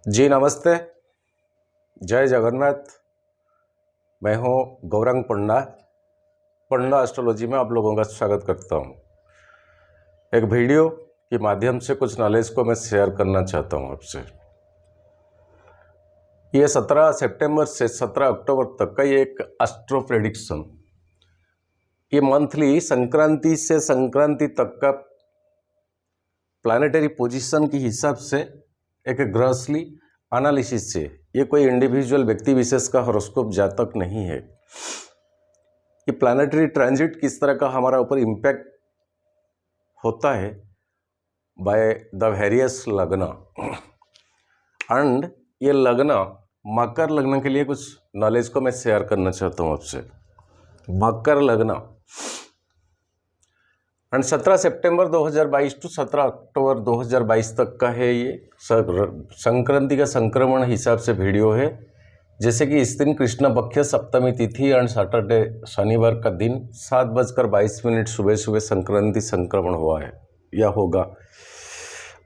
जी नमस्ते, जय जगन्नाथ। मैं हूँ गौरंग पंडा। पंडा एस्ट्रोलॉजी में आप लोगों का स्वागत करता हूँ। एक वीडियो के माध्यम से कुछ नॉलेज को मैं शेयर करना चाहता हूँ आपसे। ये 17 सितंबर से 17 अक्टूबर तक का ये एक एस्ट्रो प्रेडिक्शन, ये मंथली संक्रांति से संक्रांति तक का प्लानिटरी पोजीशन के हिसाब से एक ग्रॉसली एनालिसिस से, ये कोई इंडिविजुअल व्यक्ति विशेष का हॉरोस्कोप जातक नहीं है। ये प्लानिटरी ट्रांजिट किस तरह का हमारा ऊपर इम्पैक्ट होता है बाय द वेरियस लग्न, एंड ये लग्न मकर लग्न के लिए कुछ नॉलेज को मैं शेयर करना चाहता हूँ आपसे। मकर लग्न एंड 17 सितंबर 2022 टू 17 अक्टूबर 2022 तक का है। ये संक्रांति का संक्रमण हिसाब से वीडियो है। जैसे कि इस दिन कृष्ण पक्ष सप्तमी तिथि एंड सैटरडे शनिवार का दिन 7:22 सुबह सुबह संक्रांति संक्रमण हुआ है या होगा।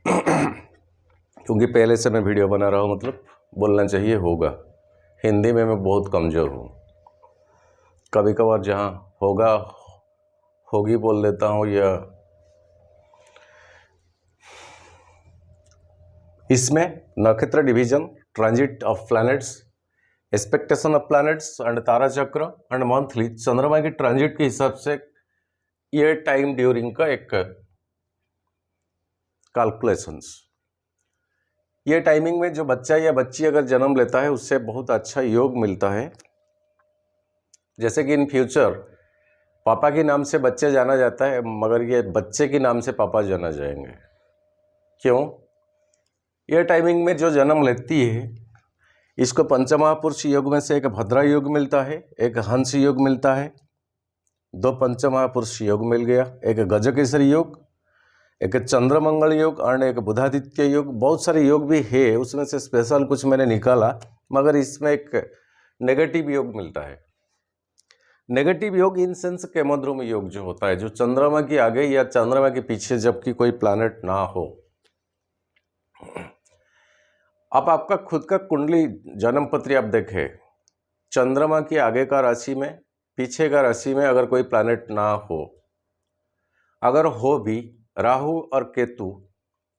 क्योंकि पहले से मैं वीडियो बना रहा हूँ, मतलब बोलना चाहिए होगा। हिंदी में मैं बहुत कमज़ोर हूँ, कभी कभार जहाँ होगा होगी बोल देता हूँ, या इसमें नक्षत्र division, transit of planets, expectation of planets and तारा चक्र एंड मंथली चंद्रमा की ट्रांजिट के हिसाब से ये टाइम ड्यूरिंग का एक कैलकुलेशंस। ये टाइमिंग में जो बच्चा या बच्ची अगर जन्म लेता है उससे बहुत अच्छा योग मिलता है। जैसे कि इन फ्यूचर पापा के नाम से बच्चे जाना जाता है, मगर ये बच्चे के नाम से पापा जाना जाएंगे। क्यों? ये टाइमिंग में जो जन्म लेती है इसको पंचमहापुरुष योग में से एक भद्रा योग मिलता है, एक हंस योग मिलता है, 2 पंचमहापुरुष योग मिल गया, एक गजकेसरी योग, एक चंद्रमंगल योग और एक बुधादित्य योग। बहुत सारे योग भी है, उसमें से स्पेशल कुछ मैंने निकाला, मगर इसमें एक नेगेटिव योग मिलता है। नेगेटिव योग इन सेंस केमोद्रुम योग जो होता है, जो चंद्रमा के आगे या चंद्रमा के पीछे जबकि कोई प्लैनेट ना हो। अब आपका खुद का कुंडली जन्म पत्री आप देखें, चंद्रमा के आगे का राशि में, पीछे का राशि में अगर कोई प्लैनेट ना हो, अगर हो भी राहु और केतु,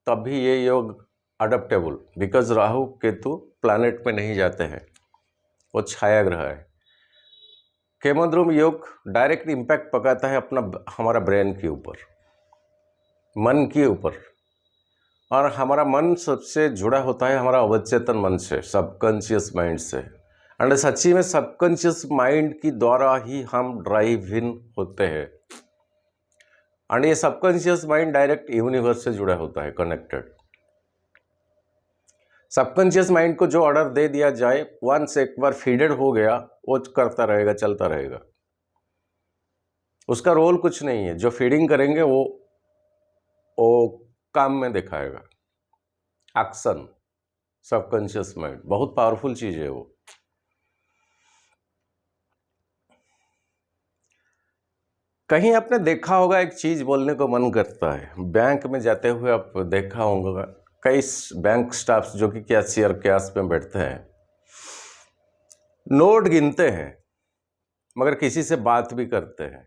तब भी ये योग अडप्टेबल, बिकॉज राहु केतु प्लैनेट पे नहीं जाते हैं, वो छाया ग्रह है। केमोद्रुम योग डायरेक्ट इम्पैक्ट पकाता है अपना हमारा ब्रेन के ऊपर, मन के ऊपर, और हमारा मन सबसे जुड़ा होता है हमारा अवचेतन मन से, सबकॉन्शियस माइंड से। एंड सच्ची में सबकॉन्शियस माइंड की द्वारा ही हम ड्राइव इन होते हैं। एंड ये सबकॉन्शियस माइंड डायरेक्ट यूनिवर्स से जुड़ा होता है, कनेक्टेड। सबकॉन्शियस माइंड को जो ऑर्डर दे दिया जाए, वंस एक बार फीडेड हो गया, वो करता रहेगा, चलता रहेगा। उसका रोल कुछ नहीं है, जो फीडिंग करेंगे वो काम में दिखाएगा। एक्शन, सबकॉन्शियस माइंड बहुत पावरफुल चीज है वो। कहीं आपने देखा होगा, एक चीज बोलने को मन करता है। बैंक में जाते हुए आप देखा होगा, कई बैंक स्टाफ जो कि कैशियर कैश में बैठते हैं, नोट गिनते हैं मगर किसी से बात भी करते हैं।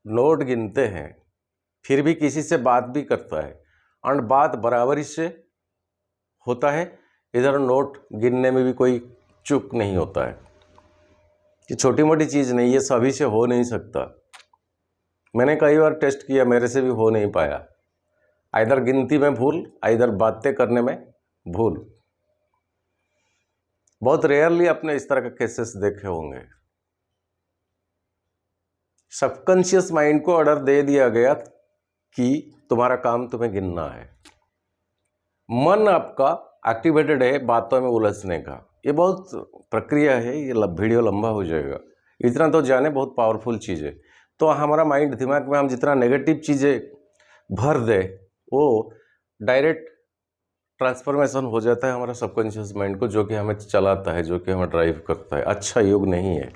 नोट गिनते हैं फिर भी किसी से बात भी करता है, और बात बराबरी से होता है। इधर नोट गिनने में भी कोई चूक नहीं होता है। ये छोटी मोटी चीज़ नहीं, ये सभी से हो नहीं सकता। मैंने कई बार टेस्ट किया, मेरे से भी हो नहीं पाया। आइदर गिनती में भूल, आइदर बातें करने में भूल। बहुत रेयरली आपने इस तरह के केसेस देखे होंगे। सबकॉन्शियस माइंड को ऑर्डर दे दिया गया कि तुम्हारा काम तुम्हें गिनना है। मन आपका एक्टिवेटेड है बातों में उलझने का। ये बहुत प्रक्रिया है, ये वीडियो लंबा हो जाएगा। इतना तो जाने, बहुत पावरफुल चीज़ है। तो हमारा माइंड, दिमाग में हम जितना नेगेटिव चीज़ें भर दे, वो डायरेक्ट ट्रांसफॉर्मेशन हो जाता है हमारा सबकॉन्शियस माइंड को, जो कि हमें चलाता है, जो कि हमें ड्राइव करता है। अच्छा योग नहीं है,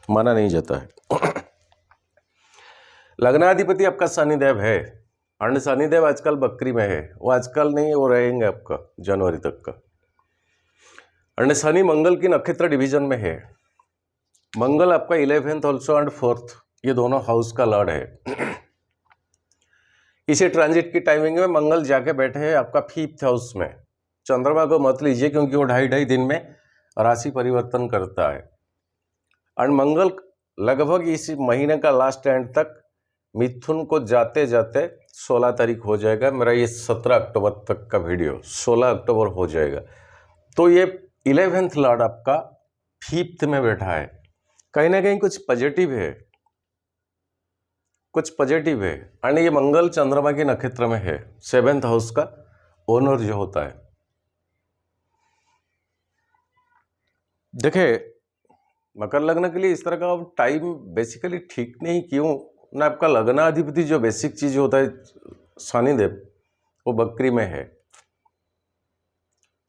माना नहीं जाता है। लग्नाधिपति आपका शनिदेव है, और शनिदेव आजकल बकरी में है, वो आजकल नहीं है, वो रहेंगे आपका जनवरी तक का। और शनि मंगल की नक्षत्र डिवीजन में है। मंगल आपका 11th ऑल्सो एंड 4th, ये दोनों हाउस का लॉर्ड है। इसी ट्रांजिट की टाइमिंग में मंगल जाके बैठे हैं आपका 5th हाउस में। चंद्रमा को मत लीजिए क्योंकि वो 2.5 दिन में राशि परिवर्तन करता है। और मंगल लगभग इस महीने का लास्ट एंड तक मिथुन को जाते जाते 16 तारीख हो जाएगा। मेरा ये 17 अक्टूबर तक का वीडियो 16 अक्टूबर हो जाएगा। तो ये 11th लॉर्ड आपका 5th में बैठा है। कहीं ना कहीं कुछ पॉजिटिव है, कुछ पॉजिटिव है। और ये मंगल चंद्रमा के नक्षत्र में है, 7th हाउस का ओनर जो होता है। देखे मकर लग्न के लिए इस तरह का टाइम बेसिकली ठीक नहीं। क्यों ना, आपका लग्नाधिपति जो बेसिक चीज होता है शनिदेव, वो बकरी में है।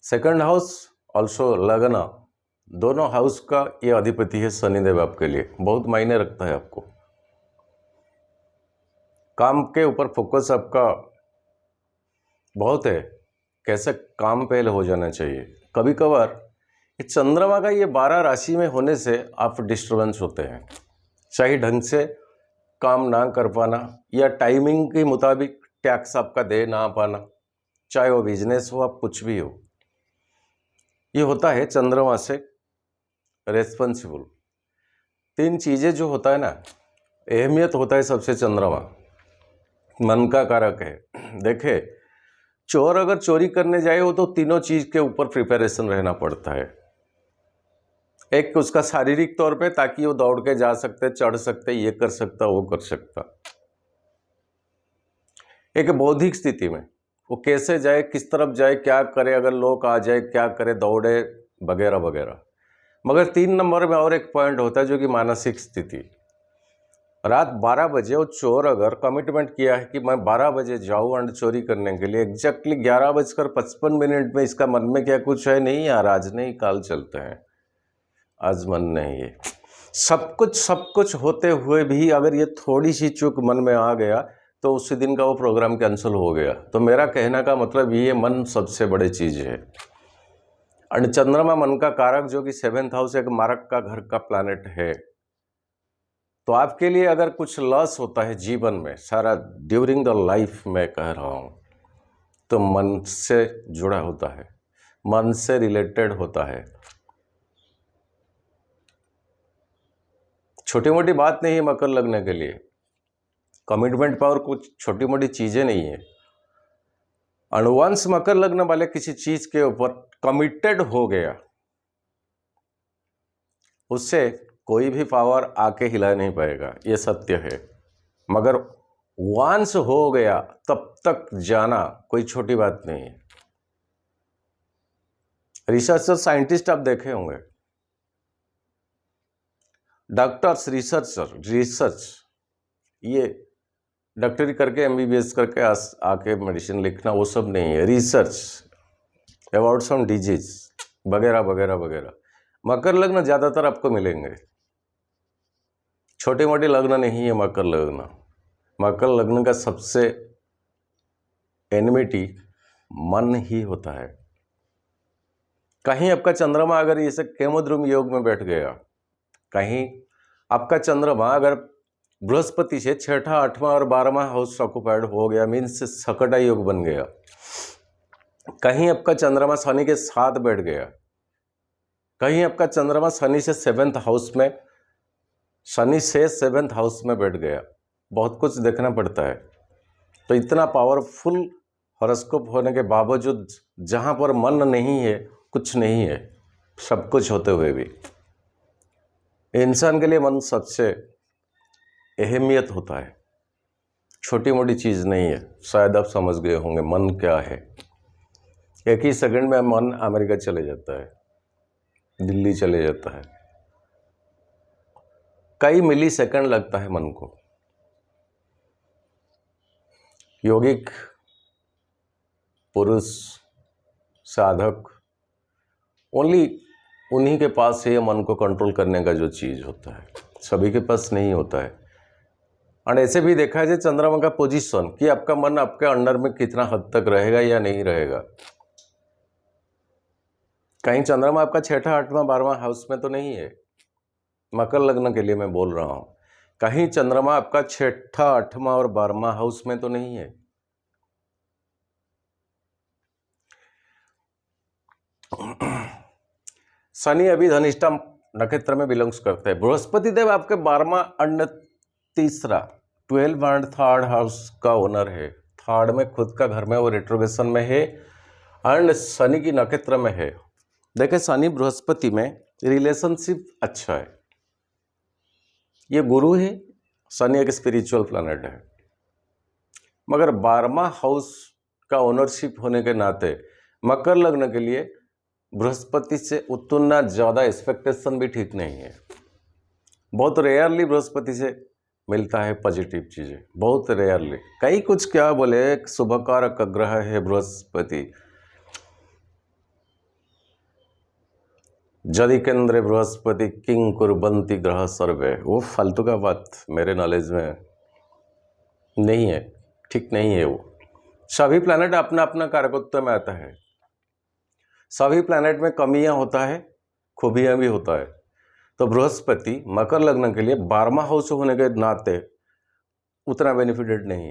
2nd हाउस ऑल्सो लग्न, दोनों हाउस का ये अधिपति है शनिदेव। आपके लिए बहुत मायने रखता है। आपको काम के ऊपर फोकस आपका बहुत है, कैसे काम पहले हो जाना चाहिए। कभी कभार चंद्रमा का ये 12 राशि में होने से आप डिस्टर्बेंस होते हैं, सही ढंग से काम ना कर पाना या टाइमिंग के मुताबिक टैक्स आपका दे ना पाना, चाहे वो बिजनेस हो, आप कुछ भी हो, ये होता है चंद्रमा से रेस्पॉन्सिबल। 3 चीज़ें जो होता है ना, अहमियत होता है सबसे चंद्रमा, मन का कारक है। देखे चोर अगर चोरी करने जाए हो तो तीनों चीज़ के ऊपर प्रिपरेशन रहना पड़ता है। एक उसका शारीरिक तौर पे, ताकि वो दौड़ के जा सकते, चढ़ सकते, ये कर सकता, वो कर सकता। एक बौद्धिक स्थिति में वो कैसे जाए, किस तरफ जाए, क्या करे, अगर लोग आ जाए क्या करे, दौड़े वगैरह वगैरह। मगर 3 नंबर में और एक पॉइंट होता है जो कि मानसिक स्थिति। रात 12 बजे वो चोर अगर कमिटमेंट किया है कि मैं 12 बजे जाऊँ एंड चोरी करने के लिए, एग्जैक्टली 11:55 में इसका मन में क्या कुछ है, नहीं यार आज नहीं, कल चलते हैं, आज मन नहीं है। सब कुछ होते हुए भी अगर ये थोड़ी सी चूक मन में आ गया तो उसी दिन का वो प्रोग्राम कैंसिल हो गया। तो मेरा कहने का मतलब ये, मन सबसे बड़ी चीज़ है। और चंद्रमा मन का कारक जो कि 7th हाउस एक मारक का घर का प्लैनेट है। तो आपके लिए अगर कुछ लॉस होता है जीवन में सारा ड्यूरिंग द लाइफ, मैं कह रहा हूँ, तो मन से जुड़ा होता है, मन से रिलेटेड होता है। छोटी मोटी बात नहीं है मकर लगने के लिए। कमिटमेंट पावर कुछ छोटी मोटी चीजें नहीं है। अनुवंश मकर लग्न वाले किसी चीज के ऊपर कमिटेड हो गया, उससे कोई भी पावर आके हिला नहीं पाएगा, ये सत्य है। मगर वांस हो गया तब तक जाना कोई छोटी बात नहीं है। रिसर्चर साइंटिस्ट आप देखे होंगे, डॉक्टर्स, रिसर्च, ये डॉक्टरी करके MBBS करके आके मेडिसिन लिखना वो सब नहीं है। रिसर्च अबाउट सम डिजीज वगैरह वगैरह वगैरह। मकर लग्न ज़्यादातर आपको मिलेंगे। छोटे मोटे लग्न नहीं है मकर लग्न। मकर लग्न का सबसे एनिमिटी मन ही होता है। कहीं आपका चंद्रमा अगर ये केमोद्रुम योग में बैठ गया, कहीं आपका चंद्रमा अगर बृहस्पति से 6ठा 8वां और 12वां हाउस ऑक्युपाइड हो गया, मीन्स सकटा योग बन गया। कहीं आपका चंद्रमा शनि के साथ बैठ गया, कहीं आपका चंद्रमा शनि से 7th हाउस में, शनि से 7th हाउस में बैठ गया। बहुत कुछ देखना पड़ता है। तो इतना पावरफुल हॉरोस्कोप होने के बावजूद जहाँ पर मन नहीं है, कुछ नहीं है, सब कुछ होते हुए भी इंसान के लिए मन सबसे अहमियत होता है। छोटी मोटी चीज़ नहीं है। शायद आप समझ गए होंगे मन क्या है। एक ही सेकंड में मन अमेरिका चले जाता है, दिल्ली चले जाता है, कई मिली सेकंड लगता है मन को। योगिक पुरुष साधक ओनली उन्हीं के पास है मन को कंट्रोल करने का जो चीज़ होता है, सभी के पास नहीं होता है। और ऐसे भी देखा है चंद्रमा का पोजीशन कि आपका मन आपके अंडर में कितना हद तक रहेगा या नहीं रहेगा। कहीं चंद्रमा आपका 6ठा 8वां 12वां हाउस में तो नहीं है, मकर लग्न के लिए मैं बोल रहा हूं। कहीं चंद्रमा आपका 6ठा 8वां और 12वां हाउस में तो नहीं है। शनि अभी धनिष्ठा नक्षत्र में बिलोंग्स करते हैं। बृहस्पति देव आपके 12वां अंड तीसरा 12 एंड थर्ड हाउस का ओनर है। थर्ड में खुद का घर में वो रेट्रोगेशन में है एंड शनि की नक्षत्र में है। देखिए शनि बृहस्पति में रिलेशनशिप अच्छा है, ये गुरु है। शनि एक स्पिरिचुअल प्लैनेट है, मगर 12वां हाउस का ओनरशिप होने के नाते मकर लग्न के लिए बृहस्पति से उतना ज़्यादा एक्सपेक्टेशन भी ठीक नहीं है। बहुत रेयरली बृहस्पति से मिलता है पॉजिटिव चीज़ें, बहुत रेयरली। कई कुछ क्या बोले, एक शुभकारक ग्रह है बृहस्पति। जदि केंद्रे बृहस्पति किंग कुर्बंती ग्रह सर्वे, वो फालतू का बात मेरे नॉलेज में नहीं है, ठीक नहीं है। वो सभी प्लैनेट अपना अपना कारकत्व में आता है। सभी प्लैनेट में कमियां होता है, खूबियां भी होता है। तो बृहस्पति मकर लग्न के लिए 12वां हाउस होने के नाते उतना बेनिफिटेड नहीं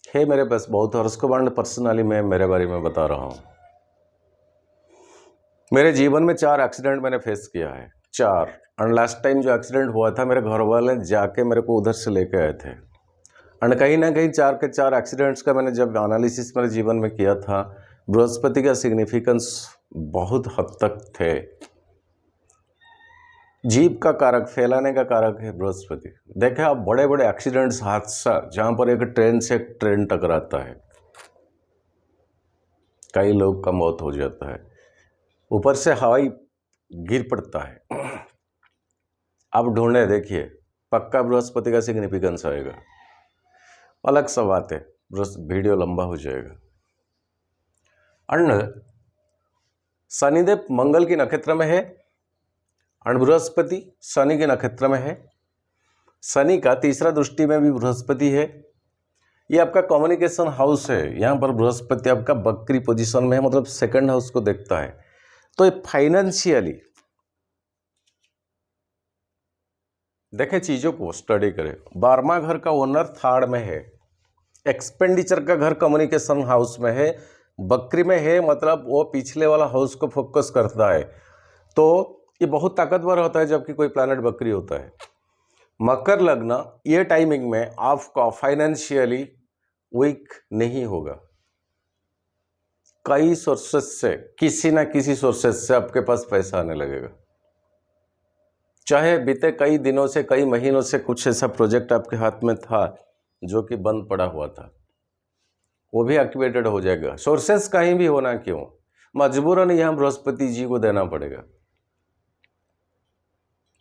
है मेरे पास बहुत। और उसको बांड पर्सनली मैं मेरे बारे में बता रहा हूँ। मेरे जीवन में 4 एक्सीडेंट मैंने फेस किया है, 4। और लास्ट टाइम जो एक्सीडेंट हुआ था मेरे घर वाले जाके मेरे को उधर से लेके आए थे। और कहीं ना कहीं 4 के 4 एक्सीडेंट्स का मैंने जब एनालिसिस मेरे जीवन में किया था, बृहस्पति का सिग्निफिकेंस बहुत हद तक थे। जीव का कारक, फैलाने का कारक है बृहस्पति। देखे आप बड़े बड़े एक्सीडेंट्स, हादसा जहां पर एक ट्रेन से एक ट्रेन टकराता है, कई लोग का मौत हो जाता है, ऊपर से हवाई गिर पड़ता है। आप ढूंढे देखिए, पक्का बृहस्पति का सिग्निफिकेंस आएगा। अलग सा बात है, वीडियो लंबा हो जाएगा। और शनिदेव मंगल की नक्षत्र में है और बृहस्पति शनि के नक्षत्र में है। शनि का तीसरा दृष्टि में भी बृहस्पति है। ये आपका कम्युनिकेशन हाउस है। यहाँ पर बृहस्पति आपका बकरी पोजीशन में है, मतलब सेकंड हाउस को देखता है। तो ये फाइनेंशियली देखें, चीज़ों को स्टडी करें। 12वां घर का ओनर थर्ड में है, एक्सपेंडिचर का घर कम्युनिकेशन हाउस में है, बकरी में है, मतलब वो पिछले वाला हाउस को फोकस करता है। तो ये बहुत ताकतवर होता है जबकि कोई प्लैनेट बकरी होता है। मकर लग्न ये टाइमिंग में आपका फाइनेंशियली वीक नहीं होगा। कई सोर्सेस से, किसी ना किसी सोर्सेस से आपके पास पैसा आने लगेगा। चाहे बीते कई दिनों से, कई महीनों से कुछ ऐसा प्रोजेक्ट आपके हाथ में था जो कि बंद पड़ा हुआ था, वो भी एक्टिवेटेड हो जाएगा। सोर्सेस कहीं भी होना क्यों, मजबूरन यहाँ बृहस्पति जी को देना पड़ेगा।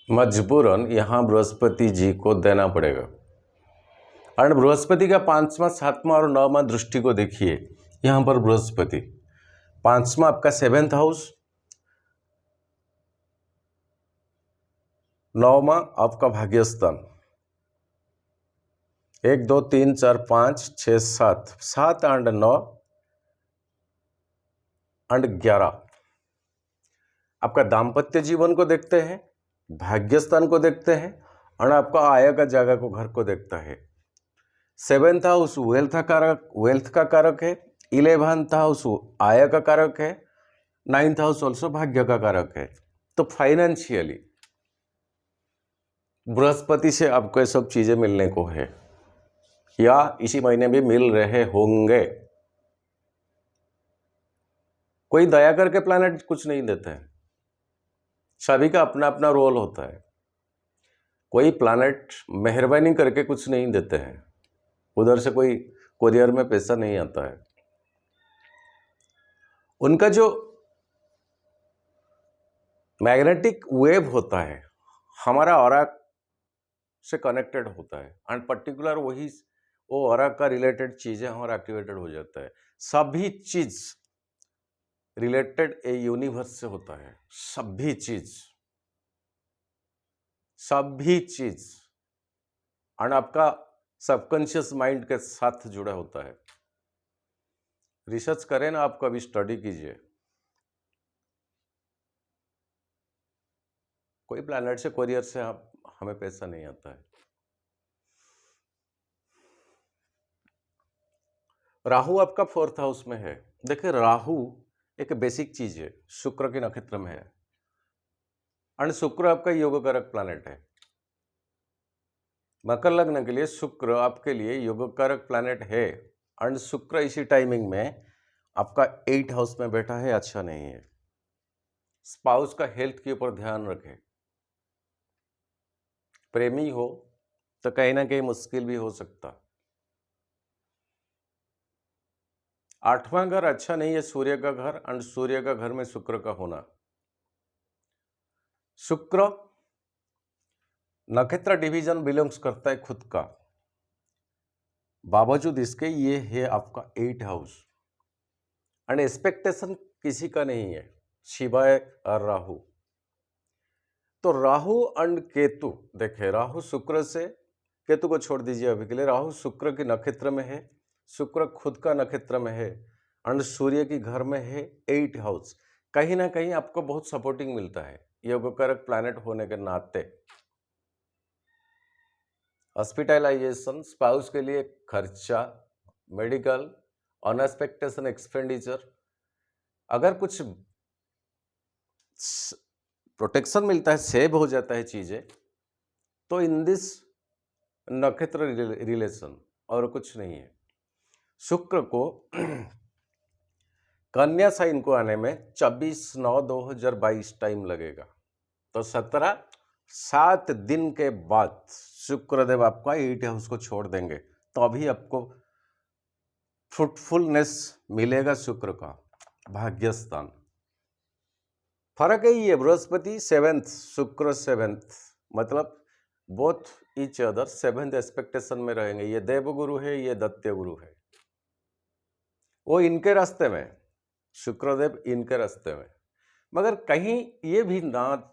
मजबूरन यहाँ बृहस्पति जी को देना पड़ेगा। और बृहस्पति का 5वां 7वां और 9वां दृष्टि को देखिए। यहाँ पर बृहस्पति 5वां आपका 7th हाउस, 9वां आपका भाग्यस्थान। 1 2 3 4 5 6 7 7 एंड 9 एंड 11 आपका दाम्पत्य जीवन को देखते हैं, भाग्यस्थान को देखते हैं और आपका आय का जगह को, घर को देखता है। 7th हाउस वेल्थ का कारक है। 11th हाउस आय का कारक है। 9th हाउस ऑल्सो भाग्य का कारक है। तो फाइनेंशियली बृहस्पति से आपको ये सब चीजें मिलने को है या इसी महीने भी मिल रहे होंगे। कोई दया करके प्लैनेट कुछ नहीं देते हैं, सभी का अपना अपना रोल होता है। कोई प्लैनेट मेहरबानी करके कुछ नहीं देते हैं, उधर से कोई कोरियर में पैसा नहीं आता है। उनका जो मैग्नेटिक वेव होता है हमारा ऑरा से कनेक्टेड होता है एंड पर्टिकुलर वही वो ऑरा का रिलेटेड चीजें हमारा एक्टिवेटेड हो जाता है। सभी चीज रिलेटेड ए यूनिवर्स से होता है, सभी चीज और आपका सबकॉन्शियस माइंड के साथ जुड़ा होता है। रिसर्च करें ना, आप कभी स्टडी कीजिए, कोई प्लैनेट से कोरियर से हमें पैसा नहीं आता है। राहु आपका 4th हाउस में है। देखिए राहु एक बेसिक चीज है, शुक्र के नक्षत्र में है, और शुक्र आपका योग कारक प्लैनेट है। मकर लग्न के लिए शुक्र आपके लिए योग कारक प्लैनेट है, और शुक्र इसी टाइमिंग में आपका 8th हाउस में बैठा है, अच्छा नहीं है। स्पाउस का हेल्थ के ऊपर ध्यान रखें। प्रेमी हो तो कहीं ना कहीं मुश्किल भी हो सकता। 8वां घर अच्छा नहीं है, सूर्य का घर, और सूर्य का घर में शुक्र का होना। शुक्र नक्षत्र डिवीजन बिलोंग्स करता है खुद का, बावजूद इसके ये है आपका 8th हाउस, एंड एक्सपेक्टेशन किसी का नहीं है शिवाय और राहु। तो राहु एंड केतु, देखे राहु शुक्र से, केतु को छोड़ दीजिए अभी के लिए, राहु शुक्र के नक्षत्र में है, शुक्र खुद का नक्षत्र में है, एंड सूर्य की घर में है 8th हाउस। कहीं ना कहीं आपको बहुत सपोर्टिंग मिलता है योगकारक प्लैनेट होने के नाते। हॉस्पिटलाइजेशन, स्पाउस के लिए खर्चा, मेडिकल, अनएक्सपेक्टेशन एक्सपेंडिचर, अगर कुछ प्रोटेक्शन मिलता है, सेव हो जाता है चीजें, तो इन दिस नक्षत्र रिलेशन, और कुछ नहीं है। शुक्र को कन्या साइन को आने में 26/9/2022 टाइम लगेगा, तो 7 दिन के बाद शुक्रदेव आपका 8th हाउस को छोड़ देंगे, तो अभी आपको फ्रूटफुलनेस मिलेगा शुक्र का भाग्यस्थान। फर्क यही है, बृहस्पति 7th, शुक्र 7th, मतलब both each other 7th expectation में रहेंगे। ये देवगुरु है, ये दैत्य गुरु है, वो इनके रास्ते में, शुक्रदेव इनके रास्ते में। मगर कहीं ये भी ना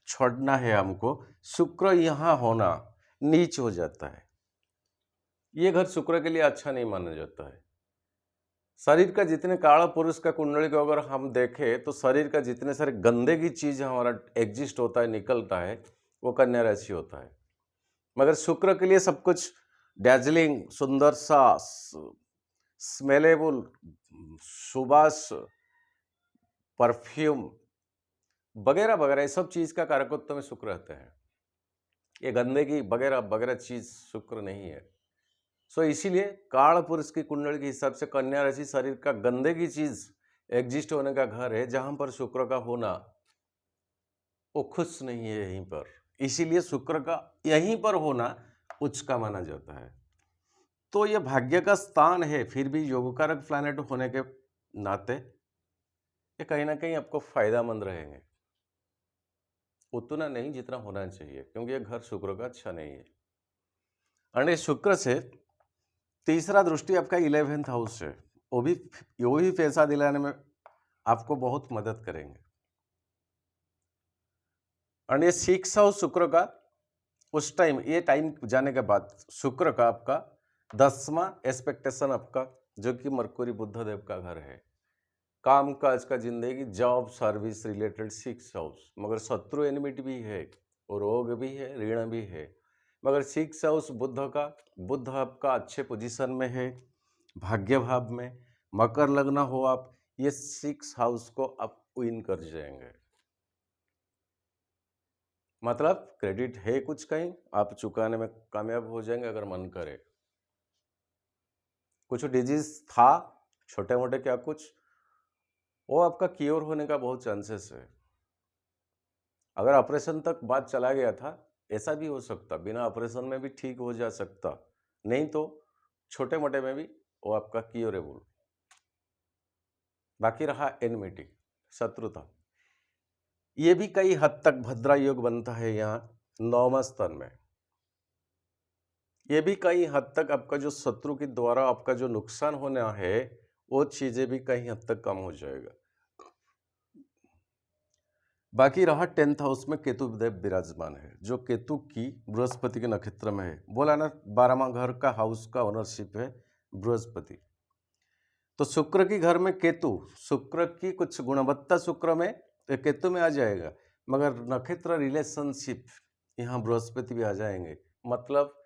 छोड़ना है हमको, शुक्र यहाँ होना नीच हो जाता है। ये घर शुक्र के लिए अच्छा नहीं माना जाता है। शरीर का जितने काला पुरुष का कुंडली को अगर हम देखें, तो शरीर का जितने सारे गंदे की चीज हमारा एग्जिस्ट होता है, निकलता है, वो कन्या राशि होता है। मगर शुक्र के लिए सब कुछ डैजलिंग, सुंदर सा, स्मेलेबल, सुबास, परफ्यूम वगैरह वगैरह, ये सब चीज का कारकत्व में शुक्र रहते हैं। ये गंदगी वगैरह वगैरह चीज शुक्र नहीं है। सो इसीलिए काल पुरुष की कुंडली के हिसाब से कन्या राशि शरीर का गंदे की चीज एग्जिस्ट होने का घर है, जहां पर शुक्र का होना वो खुश नहीं है यहीं पर। इसीलिए शुक्र का यहीं पर होना उच्च का माना जाता है। तो ये भाग्य का स्थान है, फिर भी योगकारक प्लैनेट होने के नाते ये कहीं ना कहीं आपको फायदामंद रहेंगे, उतना नहीं जितना होना चाहिए, क्योंकि ये घर शुक्र का अच्छा नहीं है। और शुक्र से तीसरा दृष्टि आपका 11th हाउस है, वो भी पैसा दिलाने में आपको बहुत मदद करेंगे। और ये 6th हाउस शुक्र का, उस टाइम, ये टाइम जाने के बाद शुक्र का आपका 10वां एक्सपेक्टेशन आपका, जो कि मरकुरी बुध देव का घर है, काम काज का, जिंदगी, job, service related 6th house. मगर शत्रु एनिमिटी भी है, और रोग भी है, ऋण भी है। मगर 6th हाउस बुध आपका अच्छे पोजीशन में है, भाग्य भाव में। मकर लग्न हो आप, ये 6th हाउस को आप विन कर जाएंगे, मतलब क्रेडिट है कुछ, कहीं आप चुकाने में कामयाब हो जाएंगे अगर मन करे। कुछ डिजीज था छोटे मोटे, क्या कुछ, वो आपका क्योर होने का बहुत चांसेस है। अगर ऑपरेशन तक बात चला गया था, ऐसा भी हो सकता, बिना ऑपरेशन में भी ठीक हो जा सकता, नहीं तो छोटे मोटे में भी वो आपका क्योरेबल। बाकी रहा एनिमिटी, शत्रुता, ये भी कई हद तक भद्रा योग बनता है यहाँ 9वां स्थान में। ये भी कई हद तक आपका जो शत्रु के द्वारा आपका जो नुकसान होना है, वो चीजें भी कहीं हद तक कम हो जाएगा। बाकी रहा 10th हाउस में केतु देव विराजमान है, जो केतु की बृहस्पति के नक्षत्र में है। बोला ना 12वां घर का हाउस का ओनरशिप है बृहस्पति। तो शुक्र की घर में केतु, शुक्र की कुछ गुणवत्ता शुक्र में केतु में आ जाएगा, मगर नक्षत्र रिलेशनशिप यहाँ बृहस्पति भी आ जाएंगे। मतलब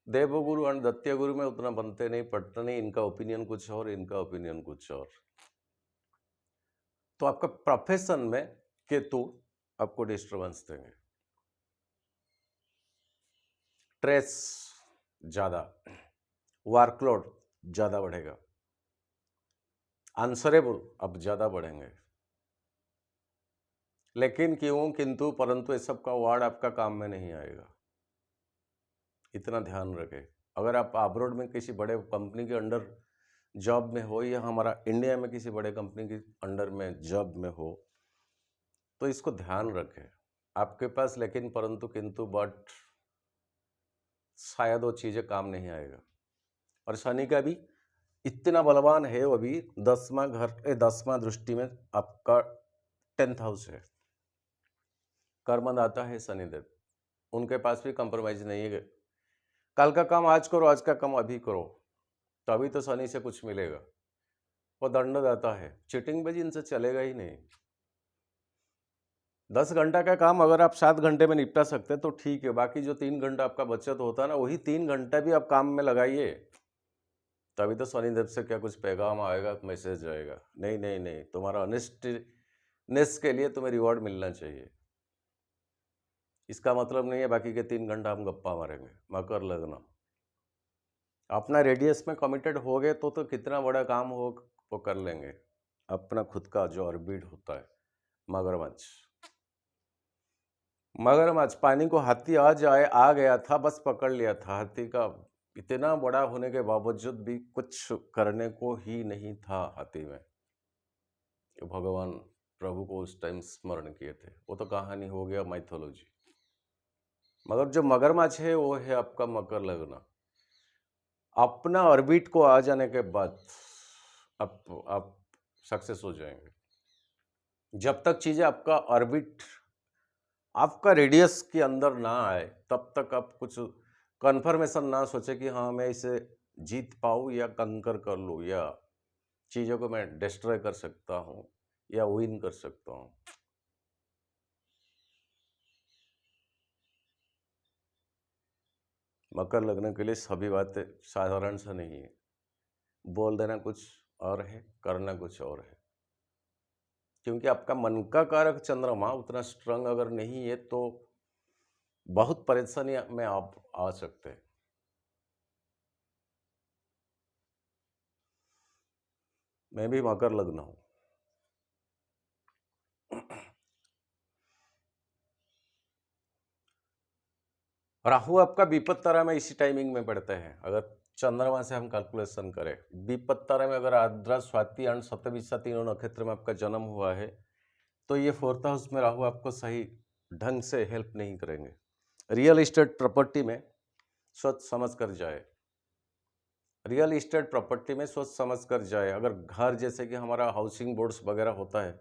देवगुरु और दत्तीय गुरु में उतना बनते नहीं, पड़ते नहीं, इनका ओपिनियन कुछ और, इनका ओपिनियन कुछ और। तो आपका प्रोफेशन में केतु आपको डिस्टर्बेंस देंगे, स्ट्रेस ज्यादा, वर्कलोड ज्यादा बढ़ेगा, आंसरेबल अब ज्यादा बढ़ेंगे। लेकिन क्यों, किंतु परंतु ये सब का वर्ड आपका काम में नहीं आएगा, इतना ध्यान रखें। अगर आप अब्रॉड में किसी बड़े कंपनी के अंडर जॉब में हो, या हमारा इंडिया में किसी बड़े कंपनी के अंडर में जॉब में हो, तो इसको ध्यान रखें आपके पास लेकिन परंतु किंतु बट शायद वो चीज़ें काम नहीं आएगा। और शनि का भी इतना बलवान है, वो भी 10वां घर 10वां दृष्टि में आपका 10th हाउस है, कर्मदाता है शनिदेव, उनके पास भी कंप्रोमाइज नहीं है। कल का काम आज करो, आज का काम अभी करो, तभी तो शनि से कुछ मिलेगा। वो दंडदाता है, चीटिंगबाजी इनसे चलेगा ही नहीं। 10 घंटा का काम अगर आप 7 घंटे में निपटा सकते हैं तो ठीक है, बाकी जो 3 घंटा आपका बचत होता है ना, वही 3 घंटा भी आप काम में लगाइए, तभी तो शनिदेव से क्या कुछ पैगाम आएगा, मैसेज आएगा। नहीं नहीं नहीं, तुम्हारा ऑनेस्टनेस के लिए तुम्हें रिवॉर्ड मिलना चाहिए। इसका मतलब नहीं है बाकी के 3 घंटा हम गप्पा मारेंगे। मकर लग्न, अपना रेडियस में कमिटेड हो गए तो कितना बड़ा काम हो वो कर लेंगे। अपना खुद का जो ऑर्बिट होता है, मगरमच्छ पानी को हाथी आ गया था, बस पकड़ लिया था। हाथी का इतना बड़ा होने के बावजूद भी कुछ करने को ही नहीं था हाथी में। भगवान प्रभु को उस टाइम स्मरण किए थे, वो तो कहानी हो गया, माइथोलॉजी। मगर जो मगरमच्छ है वो है आपका मकर लग्न। अपना ऑर्बिट को आ जाने के बाद आप सक्सेस हो जाएंगे। जब तक चीजें आपका ऑर्बिट, आपका रेडियस के अंदर ना आए, तब तक आप कुछ कन्फर्मेशन ना सोचे कि हाँ मैं इसे जीत पाऊँ या कंकर कर लूँ, या चीज़ों को मैं डिस्ट्रॉय कर सकता हूँ या विन कर सकता हूँ। मकर लग्न के लिए सभी बातें साधारण सा नहीं है। बोल देना कुछ और है, करना कुछ और है, क्योंकि आपका मन का कारक चंद्रमा उतना स्ट्रांग अगर नहीं है तो बहुत परेशानी में आप आ सकते हैं। मैं भी मकर लग्न हूं। राहु आपका विपद तारा में इसी टाइमिंग में पड़ते हैं। अगर चंद्रमा से हम कैलकुलेशन करें, विपद तारा में अगर आद्रा स्वाति और शतभिषा तीनों नक्षत्र में आपका जन्म हुआ है, तो ये 4th हाउस में राहु आपको सही ढंग से हेल्प नहीं करेंगे। रियल इस्टेट प्रॉपर्टी में सोच समझ कर जाए, रियल इस्टेट प्रॉपर्टी में सोच समझ कर जाए। अगर घर जैसे कि हमारा हाउसिंग बोर्ड्स वगैरह होता है,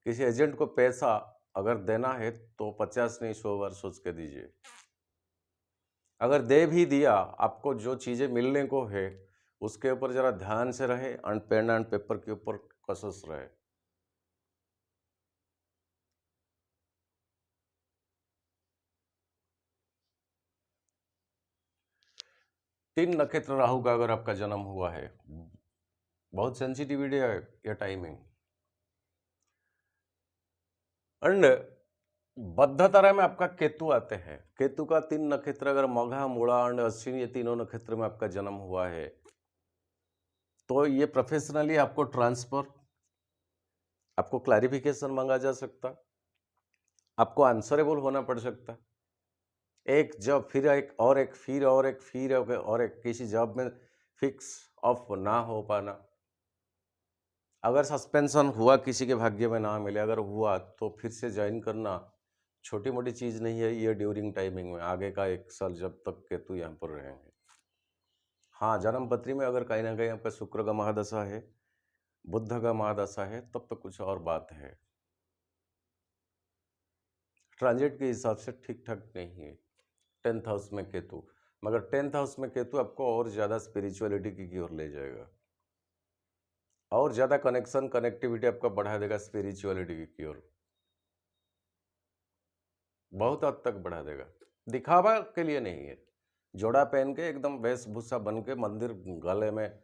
किसी एजेंट को पैसा अगर देना है तो 50 नहीं 100 बार सोच के दीजिए। अगर दे भी दिया, आपको जो चीज़ें मिलने को है उसके ऊपर ज़रा ध्यान से रहे, एंड पेन एंड पेपर के ऊपर कसस रहे। तीन नक्षत्र राहु का अगर आपका जन्म हुआ है, बहुत सेंसिटिविटी है यह टाइमिंग। एंड बद्ध तारा में आपका केतु आते हैं। केतु का 3 नक्षत्र अगर मघा, मूला एंड अश्विनी, ये तीनों नक्षत्र में आपका जन्म हुआ है, तो ये प्रोफेशनली आपको ट्रांसफर, आपको क्लैरिफिकेशन मांगा जा सकता, आपको आंसरेबल होना पड़ सकता। एक जॉब फिर एक और एक फिर और एक फिर और एक, किसी जॉब में फिक्स ऑफ ना हो पाना। अगर सस्पेंशन हुआ, किसी के भाग्य में ना मिले, अगर हुआ तो फिर से ज्वाइन करना छोटी मोटी चीज़ नहीं है ये ड्यूरिंग टाइमिंग में, आगे का 1 साल जब तक केतु यहाँ पर रहेंगे। हाँ, जन्म पत्री में अगर कहीं ना कहीं आपका शुक्र का महादशा है, बुद्ध का महादशा है, तब तो कुछ और बात है। ट्रांजिट के हिसाब से ठीक ठाक नहीं है। 10th हाउस में केतु, मगर 10th हाउस में केतु आपको और ज़्यादा स्पिरिचुअलिटी की ओर ले जाएगा, और ज़्यादा कनेक्शन कनेक्टिविटी आपका बढ़ा देगा स्पिरिचुअलिटी की ओर, बहुत हद तक बढ़ा देगा। दिखावा के लिए नहीं है। जोड़ा पहन के एकदम वेशभूषा बन के मंदिर, गले में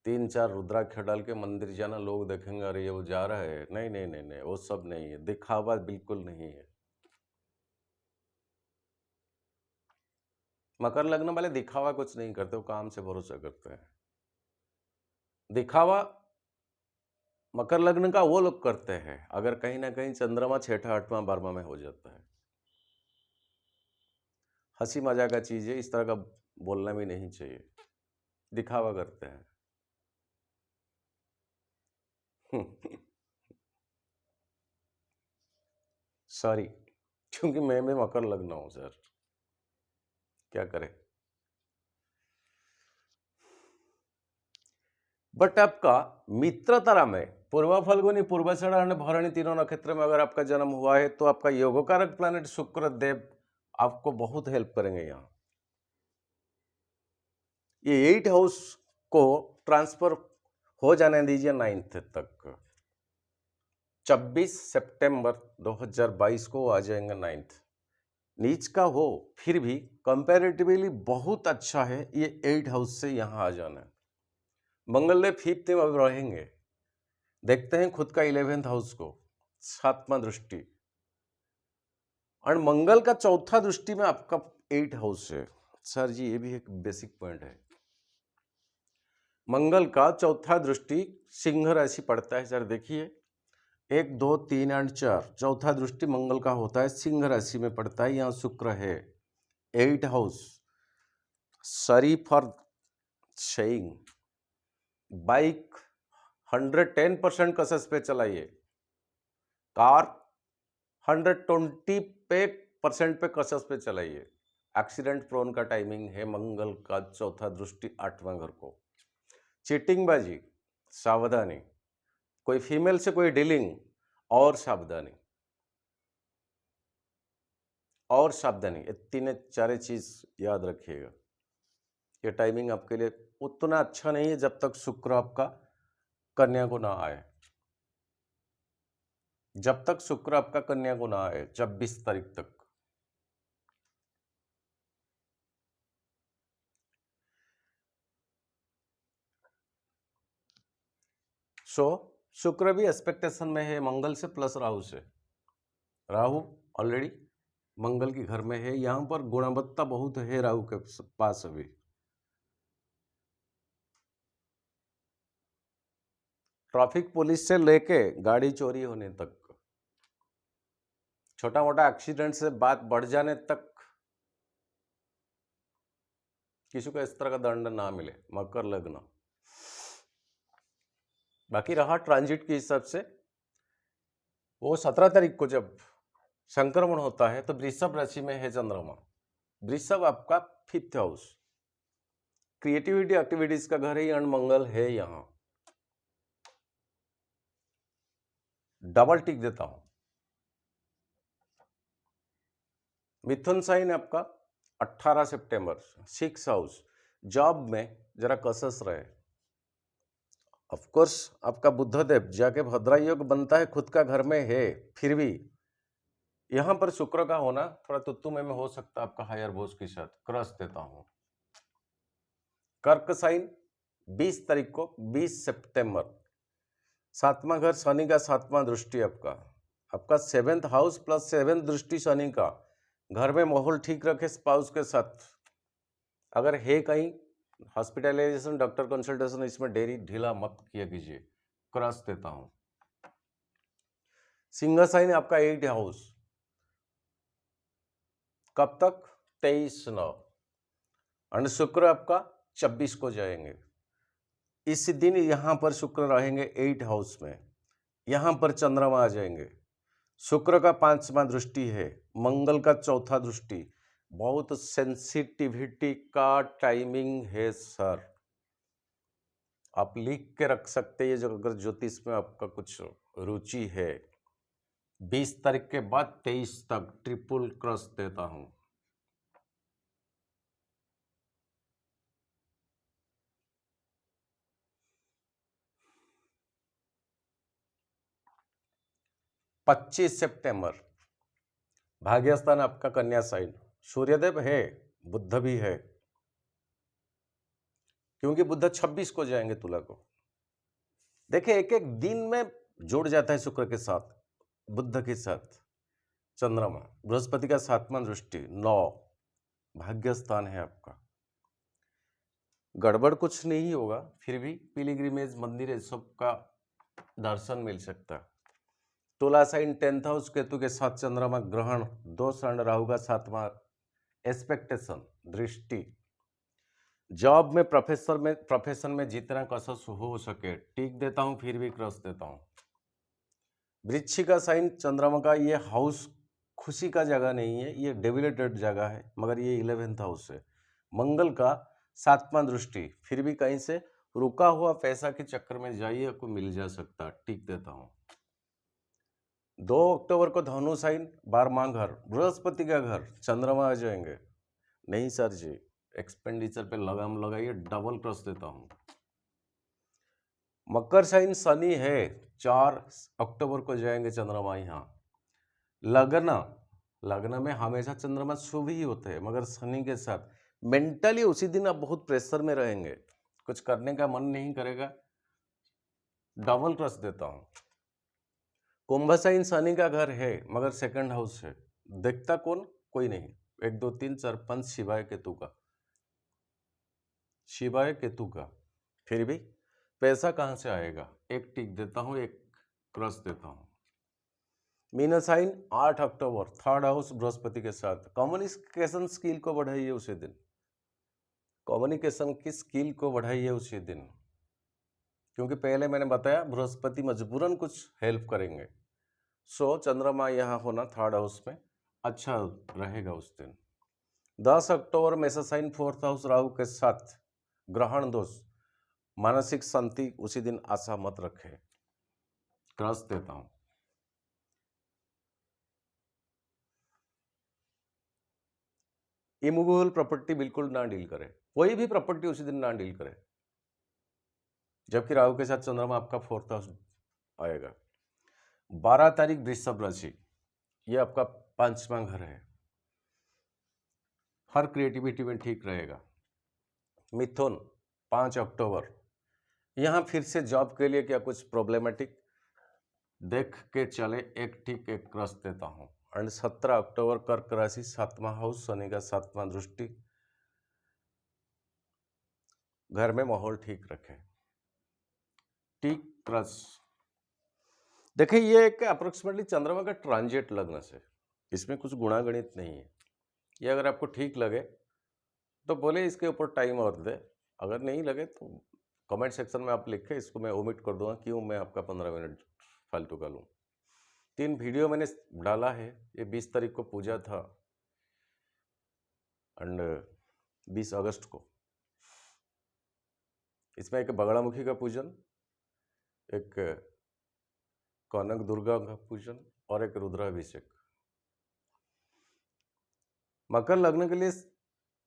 3-4 रुद्राक्ष डाल के मंदिर जाना, लोग देखेंगे अरे ये वो जा रहा है। नहीं नहीं नहीं नहीं, वो सब नहीं है, दिखावा बिल्कुल नहीं है। मकर लग्न वाले दिखावा कुछ नहीं करते, वो काम से भरोसा करते हैं। दिखावा मकर लग्न का वो लोग करते हैं अगर कहीं ना कहीं चंद्रमा 6ठा 8वां 12वां में हो जाता है। हंसी मजाक का चीज है, इस तरह का बोलना भी नहीं चाहिए। दिखावा करते हैं। सॉरी, क्योंकि मैं भी मकर लग्न हूं सर, क्या करें। बट आपका मित्र तारा में पूर्वा फाल्गुनी, पूर्वाषाढ़ा और भरणी तीनों नक्षत्र में अगर आपका जन्म हुआ है तो आपका योगकारक प्लैनेट शुक्र देव आपको बहुत हेल्प करेंगे। यहाँ ये 8 हाउस को ट्रांसफर हो जाने दीजिए 9th तक। 26 सितंबर 2022 को आ जाएंगे 9th। नीच का हो फिर भी कंपैरेटिवली बहुत अच्छा है ये 8 हाउस से यहाँ आ जाना। मंगलदेव 5th में अब रहेंगे, देखते हैं खुद का 11th हाउस को, 7वां दृष्टि, और मंगल का 4था दृष्टि में आपका 8 हाउस है। सर जी ये भी एक बेसिक पॉइंट है, मंगल का 4था दृष्टि सिंह राशि पड़ता है। सर देखिए 1 2 3 और 4, 4था दृष्टि मंगल का होता है, सिंह राशि में पड़ता है। यहाँ शुक्र है 8 house. Sorry for saying, bike 110% कसस पे चलाइए, कार 120% पे कसस पे चलाइए। एक्सीडेंट प्रोन का टाइमिंग है मंगल का 4था दृष्टि 8वां घर को। चीटिंगबाजी सावधानी, कोई फीमेल से कोई डीलिंग और सावधानी, और सावधानी, ये 3-4 चीज याद रखिएगा। ये टाइमिंग आपके लिए उतना अच्छा नहीं है जब तक शुक्र आपका कन्या को ना आए। जब तक शुक्र आपका कन्या को ना आए 26 तारीख तक। सो शुक्र भी एक्सपेक्टेशन में है मंगल से प्लस राहु से। राहु ऑलरेडी मंगल के घर में है, यहां पर गुणवत्ता बहुत है राहु के पास। अभी ट्रैफिक पुलिस से लेके गाड़ी चोरी होने तक, छोटा मोटा एक्सीडेंट से बात बढ़ जाने तक किसी को इस तरह का दंड ना मिले, मकर लग्न। बाकी रहा ट्रांजिट के हिसाब से, वो 17 तारीख को जब संक्रमण होता है तो वृषभ राशि में है चंद्रमा। वृषभ आपका 5th हाउस, क्रिएटिविटी एक्टिविटीज का घर है, मंगल है यहां। डबल टिक देता हूं। मिथुन साइन आपका 18 सितंबर 6 हाउस, जॉब में जरा कसस रहे। ऑफ कोर्स आपका बुधदेव जाके भद्रा योग बनता है, खुद का घर में है, फिर भी यहां पर शुक्र का होना थोड़ा तुत्तु में हो सकता है आपका हायर बोझ के साथ। क्रॉस देता हूं। कर्क साइन 20 तारीख को, 20 सितंबर, 7वां घर शनि का 7वां दृष्टि आपका, आपका 7th हाउस प्लस 7th दृष्टि शनि का। घर में माहौल ठीक रखे स्पाउस के साथ। अगर है कहीं हॉस्पिटलाइजेशन, डॉक्टर कंसल्टेशन, इसमें देरी ढीला मत किया कीजिए। क्रॉस देता हूं। सिंह साइन आपका 8 हाउस, कब तक? 23/9, और शुक्र आपका 26 को जाएंगे। इस दिन यहां पर शुक्र रहेंगे 8 हाउस में, यहां पर चंद्रमा आ जाएंगे। शुक्र का 5वां दृष्टि है, मंगल का 4था दृष्टि। बहुत सेंसिटिविटी का टाइमिंग है सर, आप लिख के रख सकते हैं जो अगर ज्योतिष में आपका कुछ रुचि है। 20 तारीख के बाद 23 तक ट्रिपल क्रॉस देता हूं। पच्चीस सितंबर भाग्यस्थान आपका कन्या साइन, सूर्यदेव है, बुध भी है, क्योंकि बुध 26 को जाएंगे तुला को। देखिए एक एक दिन में जुड़ जाता है शुक्र के साथ, बुध के साथ चंद्रमा, बृहस्पति का 7वां दृष्टि 9, भाग्यस्थान है आपका। गड़बड़ कुछ नहीं होगा, फिर भी पिलग्रिमेज मंदिर सबका दर्शन मिल सकता है। तुला साइन 10th हाउस केतु के साथ चंद्रमा ग्रहण, 2 रण राहु का 7वां एक्सपेक्टेशन दृष्टि। जॉब में प्रोफेशन में जितना कसस हो सके टिक देता हूं, फिर भी क्रॉस देता हूं। वृश्चिक का साइन चंद्रमा का, ये हाउस खुशी का जगह नहीं है, ये डेविलेटेड जगह है, मगर ये 11th हाउस है। मंगल का 7वां दृष्टि, फिर भी कहीं से रुका हुआ पैसा के चक्कर में जाइए, आपको मिल जा सकता है, टिक देता हूं। 2 अक्टूबर को धनु साइन 12वां घर, बृहस्पति का घर, चंद्रमा आ जाएंगे। नहीं सर जी, एक्सपेंडिचर पे लगाम लगाइए, डबल क्रॉस देता हूं। मकर साइन शनि है, 4 अक्टूबर को जाएंगे चंद्रमा यहाँ। लग्न में हमेशा चंद्रमा शुभ ही होते हैं, मगर शनि के साथ मेंटली उसी दिन आप बहुत प्रेशर में रहेंगे, कुछ करने का मन नहीं करेगा, डबल क्रॉस देता हूं। कुंभ साइन शनि का घर है, मगर 2nd हाउस है, देखता कौन, कोई नहीं, 1 2 3 4 5 शिवाय केतु का, फिर भी पैसा कहां से आएगा, एक टिक देता हूं, एक क्रॉस देता हूं। मीन साइन 8 अक्टूबर 3rd हाउस बृहस्पति के साथ, कम्युनिकेशन स्किल को बढ़ाइए उसी दिन, कम्युनिकेशन की स्किल को बढ़ाइए उसी दिन, क्योंकि पहले मैंने बताया बृहस्पति मजबूरन कुछ हेल्प करेंगे। सो चंद्रमा यहाँ होना 3rd हाउस में अच्छा रहेगा उस दिन। 10 अक्टूबर मेषा साइन 4th हाउस राहु के साथ, ग्रहण दोष, मानसिक शांति उसी दिन आशा मत रखे, क्रॉस देता हूं। इमूवेबल प्रॉपर्टी बिल्कुल ना डील करें, कोई भी प्रॉपर्टी उसी दिन ना डील करें, जबकि राहु के साथ चंद्रमा आपका 4th हाउस आएगा। 12 तारीख वृषभ राशि, ये आपका 5वां घर है, हर क्रिएटिविटी में ठीक रहेगा। मिथुन 5 अक्टूबर, यहाँ फिर से जॉब के लिए क्या कुछ प्रॉब्लमेटिक देख के चले, एक ठीक एक क्रॉस देता हूं। एंड 17 अक्टूबर कर्क राशि 7वां हाउस, शनि का 7वां दृष्टि, घर में माहौल ठीक रखे, ठीक क्रॉस। देखिए ये एक अप्रोक्सीमेटली चंद्रमा का ट्रांजिट लग्न से, इसमें कुछ गुणागणित नहीं है, ये अगर आपको ठीक लगे तो बोले इसके ऊपर टाइम और दे, अगर नहीं लगे तो कमेंट सेक्शन में आप लिखे, इसको मैं ओमिट कर दूंगा, क्यों मैं आपका 15 मिनट फालतू का लूँ। 3 वीडियो मैंने डाला है, ये 20 तारीख को पूजा था एंड 20 अगस्त को, इसमें एक बगड़ामुखी का पूजन, एक कनक दुर्गा का पूजन और एक रुद्राभिषेक। मकर लग्न के लिए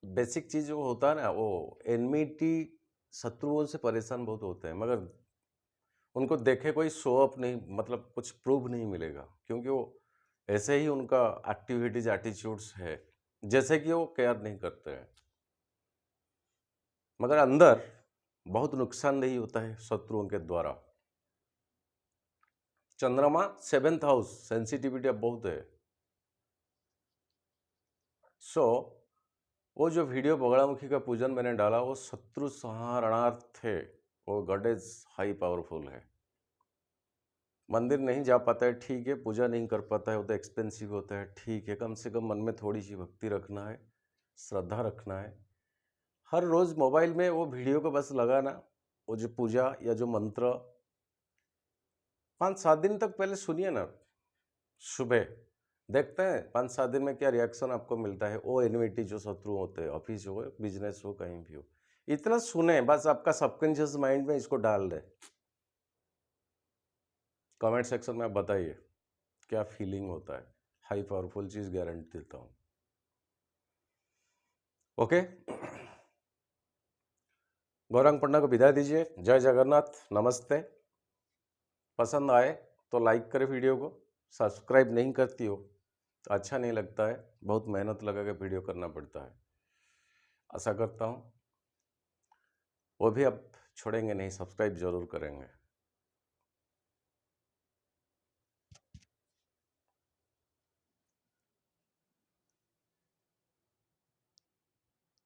बेसिक चीज जो होता है ना, वो एनमिटी, शत्रुओं से परेशान बहुत होते हैं, मगर उनको देखे कोई शो अप नहीं, मतलब कुछ प्रूफ नहीं मिलेगा, क्योंकि वो ऐसे ही उनका एक्टिविटीज एटीट्यूड्स है, जैसे कि वो केयर नहीं करते हैं, मगर अंदर बहुत नुकसानदेही होता है शत्रुओं के द्वारा। चंद्रमा 7th हाउस, सेंसिटिविटी अब बहुत है। सो वो जो वीडियो बगड़ामुखी का पूजन मैंने डाला, वो शत्रु संहारणार्थ है, वो गॉडेज हाई पावरफुल है। मंदिर नहीं जा पाता है ठीक है, पूजा नहीं कर पाता है, वो तो एक्सपेंसिव होता है ठीक है, कम से कम मन में थोड़ी सी भक्ति रखना है, श्रद्धा रखना है। हर रोज मोबाइल में वो वीडियो को बस लगाना, वो जो पूजा या जो मंत्र 5-7 दिन तक पहले सुनिए ना, सुबह देखते हैं 5-7 दिन में क्या रिएक्शन आपको मिलता है। वो एनिमिटी जो शत्रु होते हैं, ऑफिस हो, बिजनेस हो, कहीं भी हो, इतना सुने बस, आपका सबकॉन्शियस माइंड में इसको डाल दे। कमेंट सेक्शन में आप बताइए क्या फीलिंग होता है। हाई पावरफुल चीज़ गारंटी देता हूँ। ओके, गौरांग पन्ना को विदाई दीजिए। जय जगन्नाथ, नमस्ते। पसंद आए तो लाइक करें वीडियो को, सब्सक्राइब नहीं करती हो तो अच्छा नहीं लगता है, बहुत मेहनत लगा के वीडियो करना पड़ता है। आशा करता हूँ वो भी अब छोड़ेंगे नहीं, सब्सक्राइब जरूर करेंगे।